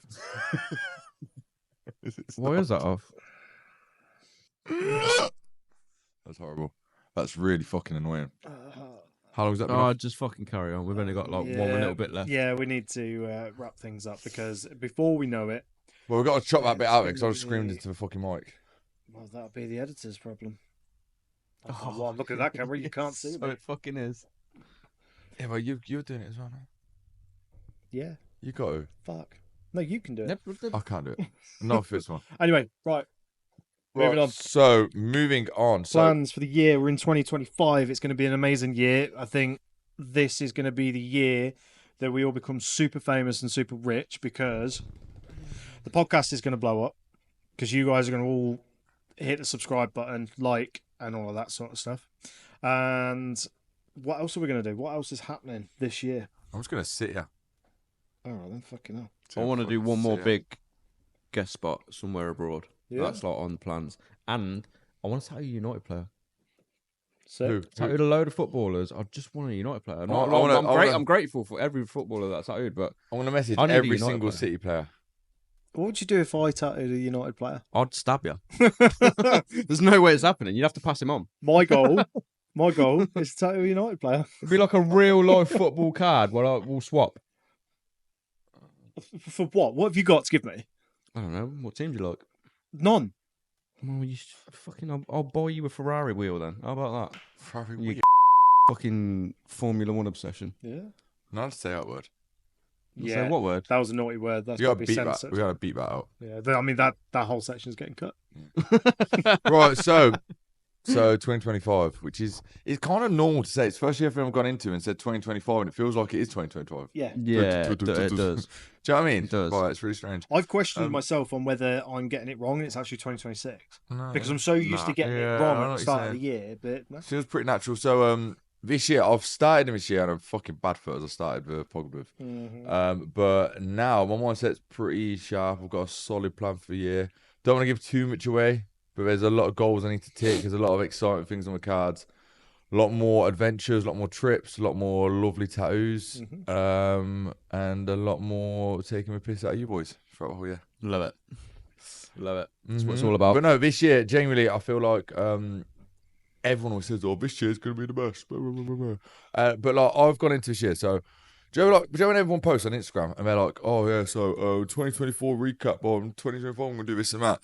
Why is that off? That's horrible. That's really fucking annoying. Uh, How long has that been? Oh, off? just fucking carry on. We've only got like yeah, 1 little bit left. Yeah, we need to wrap things up because before we know it, Well, we've got to chop that bit it's out because I gonna just screamed be- into the fucking mic. well, that'll be the editor's problem. Oh, well, look at that camera. You can't see So me. it fucking is. Yeah, well, you're doing it as well now. Yeah. You got to. Fuck. No, you can do it. I can't do it. Not for this one. Anyway, right. Moving on. So, moving on. Plans for the year. We're in 2025. It's going to be an amazing year. I think this is going to be the year that we all become super famous and super rich because the podcast is going to blow up because you guys are going to all hit the subscribe button, like, and all of that sort of stuff. And what else are we going to do? What else is happening this year? I'm just going to sit here. All right, then fucking hell. I want to do one more big guest spot somewhere abroad. Yeah. That's like on the plans. And I want to tattoo a United player. So, Tattooed a load of footballers. I just want a United player. I'm grateful for every footballer that's tattooed, but I want to message I need a every United single player. City player. what would you do if I tattooed a United player? I'd stab you. There's no way it's happening. You'd have to pass him on. My goal is to tattoo a United player. It'd be like a real life football card where we'll swap. For what? What have you got to give me? I don't know. What team do you like? None. Well, I'll buy you a Ferrari wheel then. How about that? Ferrari You wheel. fucking Formula One obsession. Yeah. Not to say that word. Yeah. So what word? That was a naughty word. That's We got gotta to be beat that. censored. We gotta beat that out. Yeah. I mean that whole section is getting cut. Right. So 2025, which is kind of normal to say. It's the first year everyone gone into and said 2025, and it feels like it is 2025. Yeah. Yeah, it does. Do you know what I mean? It does. Right. It's really strange. I've questioned myself on whether I'm getting it wrong and it's actually 2026 because I'm so used to getting it I wrong know at the what start you're of the year. But no. Feels pretty natural. So this year I've started this year and I'm fucking bad for it as I started with Pogba. But now my mindset's pretty sharp. I've got a solid plan for the year. Don't want to give too much away, but there's a lot of goals I need to tick. There's a lot of exciting things on the cards. A lot more adventures, a lot more trips, a lot more lovely tattoos, and a lot more taking a piss out of you boys throughout the whole year. Love it. Love it. That's what it's all about. But no, this year, genuinely, I feel like everyone always says, "Oh, this year's gonna be the best." But like, I've gone into this year, so do you know when everyone posts on Instagram and they're like, "Oh yeah, so 2024 recap on 2024, I'm gonna do this and that."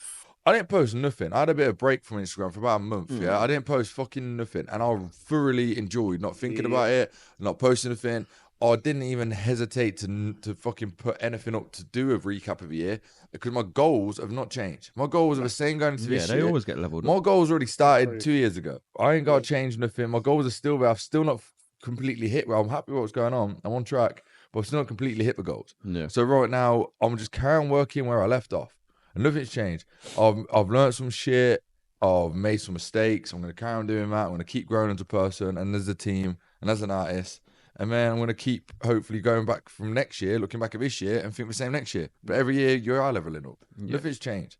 I didn't post nothing. I had a bit of break from Instagram for about a month. Yeah, I didn't post fucking nothing, and I thoroughly enjoyed not thinking about it, not posting anything. I didn't even hesitate to fucking put anything up to do a recap of the year because my goals have not changed. My goals are the same going into this year. Yeah, they always get leveled My up. goals already started 2 years ago. I ain't got to change nothing. My goals are still there. I've still not completely hit. Well, I'm happy with what's going on. I'm on track, but I've still not completely hit the goals. Yeah. So right now, I'm just carrying working where I left off. And nothing's changed. I've learned some shit. I've made some mistakes. I'm going to carry on doing that. I'm going to keep growing as a person and as a team and as an artist. And then I'm going to keep hopefully going back from next year, looking back at this year and think the same next year. But every year you are leveling up. Yeah. Nothing's changed.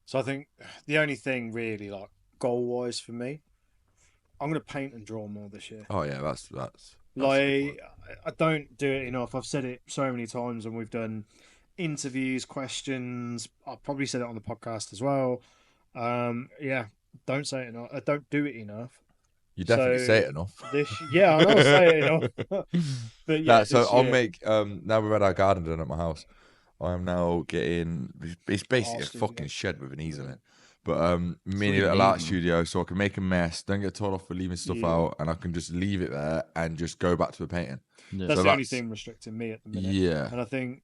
So I think the only thing really like goal wise for me, I'm going to paint and draw more this year. Oh yeah, that's Like I don't do it enough. I've said it so many times when we've done interviews, questions. I've probably said it on the podcast as well. Yeah, don't say it enough. Don't do it enough. You definitely So say it enough. Yeah, I know, say it enough. But yeah, So this I'll year- make now we've had our garden done at my house. I am now getting it's basically a studio. fucking shed with an ease in it. But mini like a little art neat one. studio so I can make a mess, don't get told off for leaving stuff out, and I can just leave it there and just go back to the painting. that's So the only that's- thing restricting me at the minute. Yeah. And I think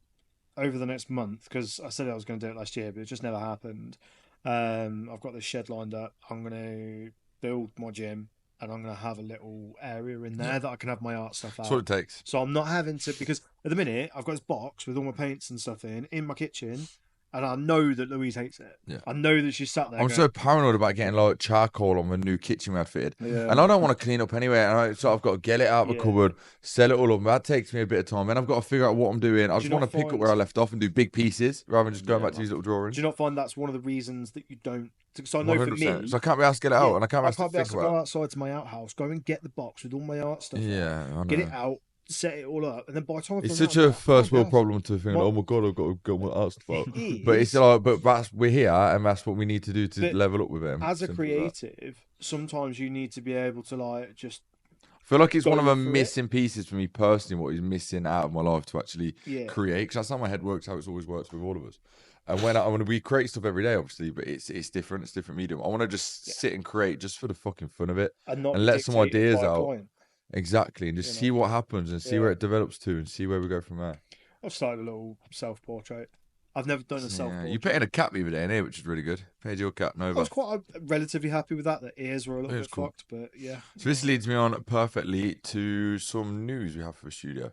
over the next month, because I said I was going to do it last year, but it just never happened. I've got this shed lined up. I'm going to build my gym, and I'm going to have a little area in there that I can have my art stuff That's what out. it takes. So I'm not having to, because at the minute I've got this box with all my paints and stuff in my kitchen, and I know that Louise hates it. Yeah. I know that she's sat there. I'm going, so paranoid about getting like charcoal on the new kitchen we had fitted. Yeah. And I don't want to clean up anyway. And so I've got to get it out of the Yeah. cupboard, sell it all up. That takes me a bit of time. Then I've got to figure out what I'm doing. I you just want to not pick up find- where I left off and do big pieces rather than just going back to these little drawings. Do you not find that's one of the reasons that you don't? So I know for me, 100%. So I can't be asked to get it out, yeah, and I can't be asked to able think to about go it. outside to my outhouse, go and get the box with all my art stuff. on, Yeah, I know. get it out, set it all up, and then by the time It's I'm such around a that, first oh, world God. problem to think, Well- oh my god, I've got to go my art stuff out. It But it's is. like, but we're here, and that's what we need to do to But level up with it. As a Simple that. creative, sometimes you need to be able to like just I feel like it's one of the go through it. missing pieces for me personally, what is missing out of my life to actually Yeah. create. Because that's how my head works, how it's always works with all of us. And when we create stuff every day, obviously, but it's different, it's different medium. I want to just sit and create just for the fucking fun of it. and not And let some dictated ideas by a out. client. Exactly, and just see what happens and see where it develops to and see where we go from there. I've started a little self-portrait. I've never done a self-portrait. You painted a cat the other day in here, which is really good. Painted your cat Nova. I was quite relatively happy with that. The ears were a little bit fucked, but yeah. So this leads me on perfectly to some news we have for the studio.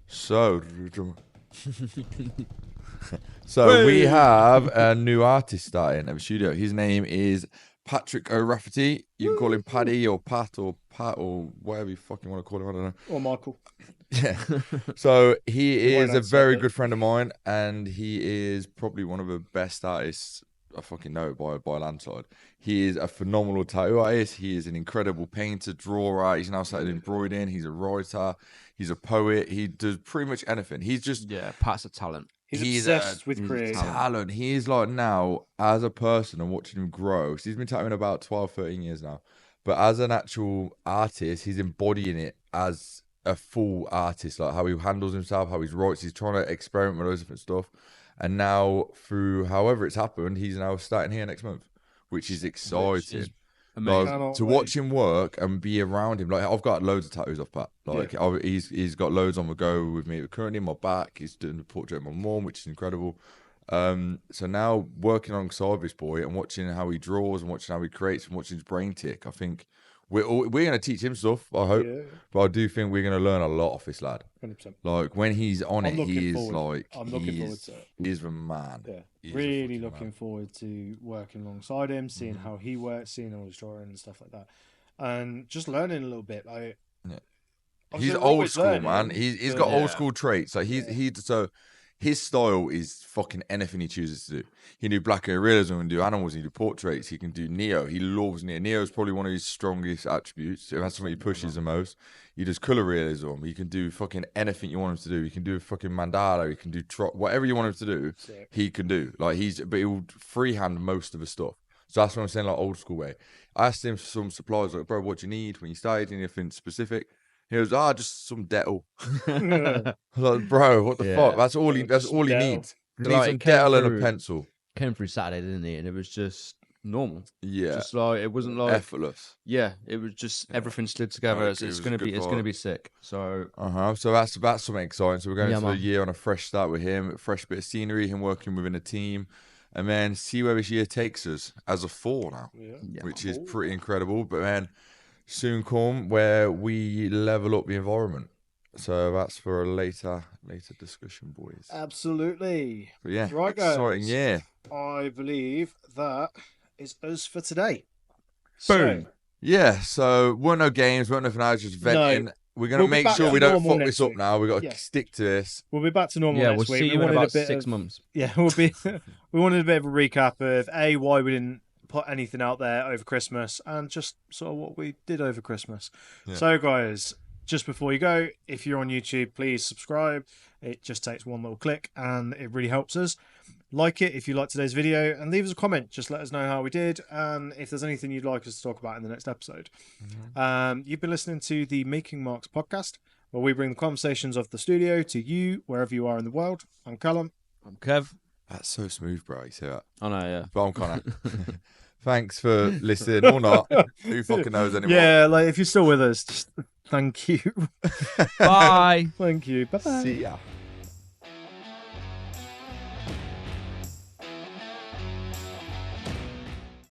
So we have a new artist starting at the studio. His name is Patrick O'Rafferty. You can call him Paddy or Pat or whatever you fucking want to call him. I don't know. Or Michael. Yeah. So he is a very good friend of mine, and he is probably one of the best artists I fucking know by a landslide. He is a phenomenal tattoo artist. He is an incredible painter, drawer. He's now started embroidering. He's a writer. He's a poet. He does pretty much anything. He's just Pat's a talent. He's obsessed with creative talent. He is like now as a person and watching him grow. So he's been tattooing about 12, 13 years now. But as an actual artist, he's embodying it as a full artist, like how he handles himself, how he writes. He's trying to experiment with loads of different stuff. And now, through however it's happened, he's now starting here next month, which is exciting. Like, to watch him work and be around him. Like, I've got loads of tattoos off Pat. Like, he's got loads on the go with me currently in my back. He's doing the portrait of my mum, which is incredible. So now working alongside this boy and watching how he draws and watching how he creates and watching his brain tick, I think we're going to teach him stuff, I hope. Yeah. But I do think we're going to learn a lot off this lad. 100%. Like, when he's on it, he is like, I'm looking forward to it. He is the man. Yeah. Really looking forward to working alongside him, seeing how he works, seeing all his drawing and stuff like that. And just learning a little bit. Like, he's old school, man. He's got old school traits. Like, so his style is fucking anything he chooses to do. He can do black and realism, he can do animals, he can do portraits, he can do Neo. He loves Neo. Neo is probably one of his strongest attributes. That's something he pushes the most. He does colour realism. He can do fucking anything you want him to do. He can do fucking mandala. He can do whatever you want him to do. He can do. Like, but he'll freehand most of the stuff. So that's what I'm saying, like old school way. I asked him for some supplies, like, bro, what do you need when you started? Anything specific? He goes, just some Dettol. I was like, bro, what the fuck? That's all he needs. He needs some Dettol and a pencil. Came through Saturday, didn't he? And it was just normal. Yeah. Just like, it wasn't like effortless. Yeah. It was just everything slid together. Like, it's gonna be sick. So So that's something exciting. So we're going to the year on a fresh start with him, a fresh bit of scenery, him working within a team. And then see where this year takes us as a 4 now. Which is pretty incredible. But man, soon come where we level up the environment. So that's for a later discussion, boys. Absolutely. But yeah, right, guys. Exciting, yeah. I believe that is us for today. Boom. So weren't no games, weren't nothing else, just venting. No. We're going to make sure we don't fuck this up now. We've got to stick to this. We'll be back to normal next week. We'll see you in about 6 months. Yeah, we wanted a bit of a recap of why we didn't put anything out there over Christmas and just sort of what we did over Christmas. So guys, just before you go, if you're on YouTube, please subscribe. It just takes one little click and it really helps us. Like it if you like today's video and leave us a comment. Just let us know how we did and if there's anything you'd like us to talk about in the next episode. You've been listening to the Making Marks podcast, where we bring the conversations of the studio to you wherever you are in the world. I'm Callum. I'm Kev. That's so smooth, bro. You see that? I know, yeah. But I'm Connor. Thanks for listening or not. Who fucking knows anymore? Yeah, like if you're still with us, just thank you. Bye. Thank you. Bye. See ya.